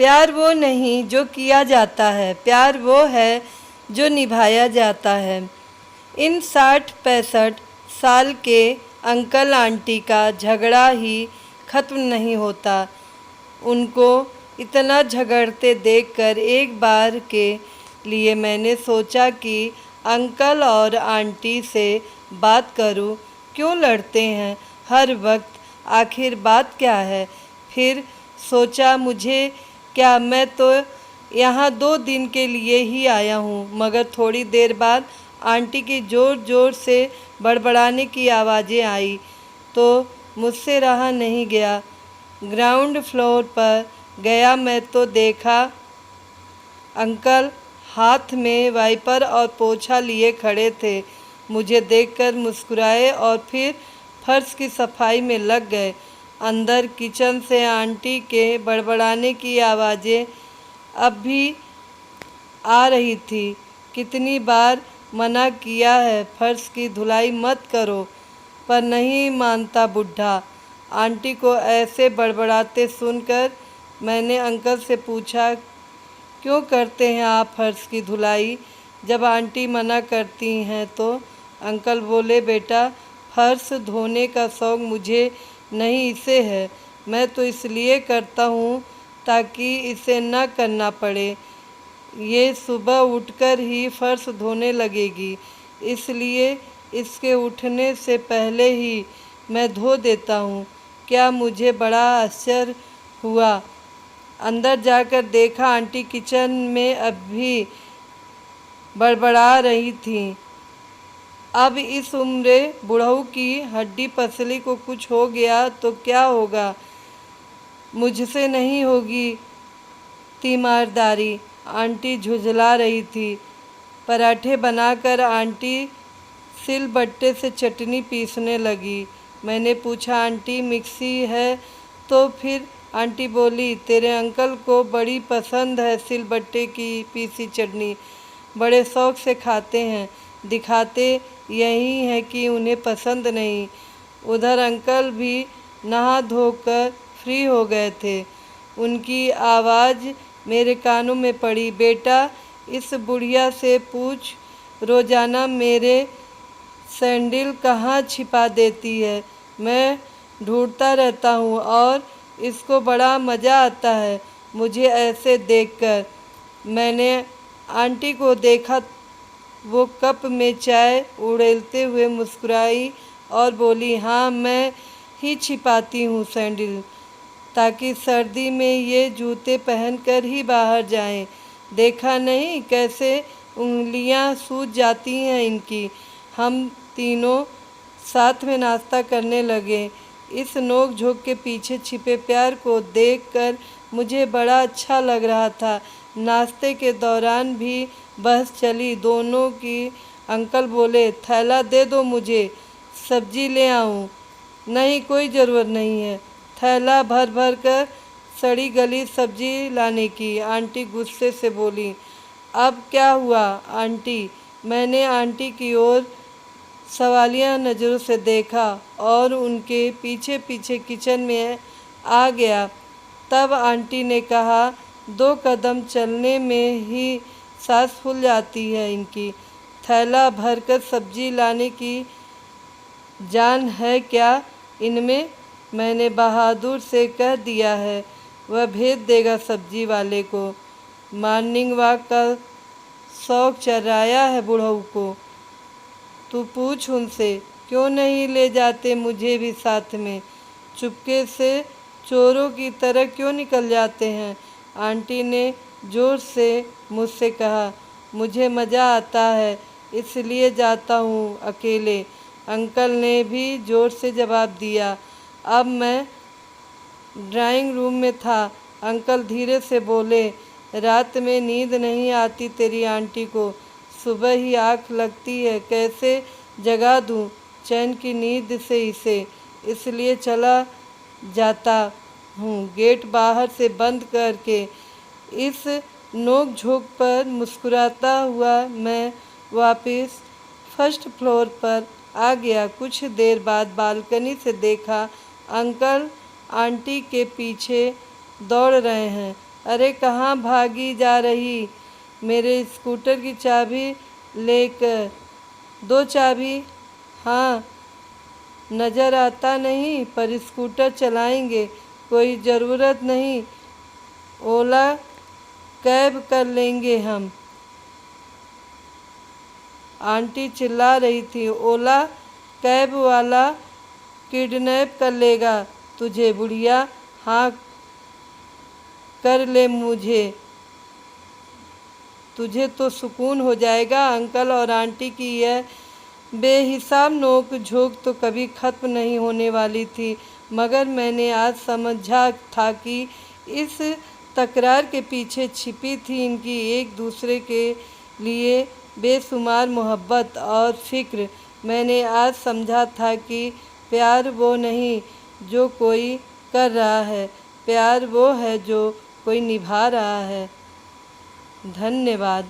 प्यार वो नहीं जो किया जाता है, प्यार वो है जो निभाया जाता है। इन 60-65 साल के अंकल आंटी का झगड़ा ही ख़त्म नहीं होता। उनको इतना झगड़ते देखकर एक बार के लिए मैंने सोचा कि अंकल और आंटी से बात करूं। क्यों लड़ते हैं हर वक्त, आखिर बात क्या है? फिर सोचा मुझे क्या, मैं तो यहाँ 2 दिन के लिए ही आया हूँ। मगर थोड़ी देर बाद आंटी की ज़ोर ज़ोर से बड़बड़ाने की आवाज़ें आई तो मुझसे रहा नहीं गया। ग्राउंड फ्लोर पर गया मैं तो देखा अंकल हाथ में वाइपर और पोछा लिए खड़े थे। मुझे देखकर मुस्कुराए और फिर फर्श की सफाई में लग गए। अंदर किचन से आंटी के बड़बड़ाने की आवाज़ें अब भी आ रही थी। कितनी बार मना किया है फर्श की धुलाई मत करो, पर नहीं मानता बुढ़ा। आंटी को ऐसे बड़बड़ाते सुनकर मैंने अंकल से पूछा, क्यों करते हैं आप फर्श की धुलाई जब आंटी मना करती हैं तो? अंकल बोले, बेटा फर्श धोने का शौक़ मुझे नहीं इसे है। मैं तो इसलिए करता हूँ ताकि इसे न करना पड़े। ये सुबह उठकर ही फर्श धोने लगेगी, इसलिए इसके उठने से पहले ही मैं धो देता हूँ। क्या मुझे बड़ा आश्चर्य हुआ। अंदर जाकर देखा आंटी किचन में अभी बड़बड़ा रही थी। अब इस उम्र बुढ़ऊ की हड्डी पसली को कुछ हो गया तो क्या होगा, मुझसे नहीं होगी तीमारदारी। आंटी झुझला रही थी। पराठे बनाकर आंटी सिलबट्टे से चटनी पीसने लगी। मैंने पूछा, आंटी मिक्सी है तो? फिर आंटी बोली, तेरे अंकल को बड़ी पसंद है सिलबट्टे की पीसी चटनी, बड़े शौक़ से खाते हैं। दिखाते यही है कि उन्हें पसंद नहीं। उधर अंकल भी नहा धोकर फ्री हो गए थे। उनकी आवाज़ मेरे कानों में पड़ी, बेटा इस बुढ़िया से पूछ रोज़ाना मेरे सैंडल कहाँ छिपा देती है। मैं ढूंढता रहता हूँ और इसको बड़ा मज़ा आता है मुझे ऐसे देखकर। मैंने आंटी को देखा, वो कप में चाय उड़ेलते हुए मुस्कुराई और बोली, हाँ मैं ही छिपाती हूँ सैंडल, ताकि सर्दी में ये जूते पहनकर ही बाहर जाएं। देखा नहीं कैसे उंगलियां सूज जाती हैं इनकी। हम तीनों साथ में नाश्ता करने लगे। इस नोक झोंक के पीछे छिपे प्यार को देखकर मुझे बड़ा अच्छा लग रहा था। नाश्ते के दौरान भी बहस चली दोनों की। अंकल बोले, थैला दे दो मुझे, सब्जी ले आऊं? नहीं, कोई ज़रूरत नहीं है थैला भर भर कर सड़ी गली सब्जी लाने की। आंटी गुस्से से बोली, अब क्या हुआ आंटी? मैंने आंटी की ओर सवालिया नज़रों से देखा और उनके पीछे पीछे किचन में आ गया। तब आंटी ने कहा, 2 कदम चलने में ही सांस फूल जाती है इनकी। थैला भरकर सब्जी लाने की जान है क्या इनमें? मैंने बहादुर से कह दिया है, वह भेज देगा सब्जी वाले को। मॉर्निंग वॉक का शौक़ चढ़ाया है बुढ़ऊ को। तू पूछ उनसे, क्यों नहीं ले जाते मुझे भी साथ में? चुपके से चोरों की तरह क्यों निकल जाते हैं? आंटी ने ज़ोर से मुझसे कहा, मुझे मज़ा आता है इसलिए जाता हूँ अकेले। अंकल ने भी ज़ोर से जवाब दिया। अब मैं ड्राइंग रूम में था। अंकल धीरे से बोले, रात में नींद नहीं आती तेरी आंटी को, सुबह ही आँख लगती है, कैसे जगा दूँ चैन की नींद से इसे, इसलिए चला जाता हूँ गेट बाहर से बंद करके। इस नोक झोंक पर मुस्कुराता हुआ मैं वापस फर्स्ट फ्लोर पर आ गया। कुछ देर बाद बालकनी से देखा अंकल आंटी के पीछे दौड़ रहे हैं। अरे कहाँ भागी जा रही? मेरे स्कूटर की चाबी लेकर। दो चाबी? हाँ, नज़र आता नहीं पर स्कूटर चलाएंगे, कोई ज़रूरत नहीं, ओला कैब कर लेंगे हम। आंटी चिल्ला रही थी, ओला कैब वाला किडनैप कर लेगा तुझे बुढ़िया। हाँ कर ले मुझे, तुझे तो सुकून हो जाएगा। अंकल और आंटी की यह बेहिसाब नोक झोंक तो कभी ख़त्म नहीं होने वाली थी, मगर मैंने आज समझा था कि इस तकरार के पीछे छिपी थी इनकी एक दूसरे के लिए बेशुमार मोहब्बत और फ़िक्र। मैंने आज समझा था कि प्यार वो नहीं जो कोई कर रहा है, प्यार वो है जो कोई निभा रहा है। धन्यवाद।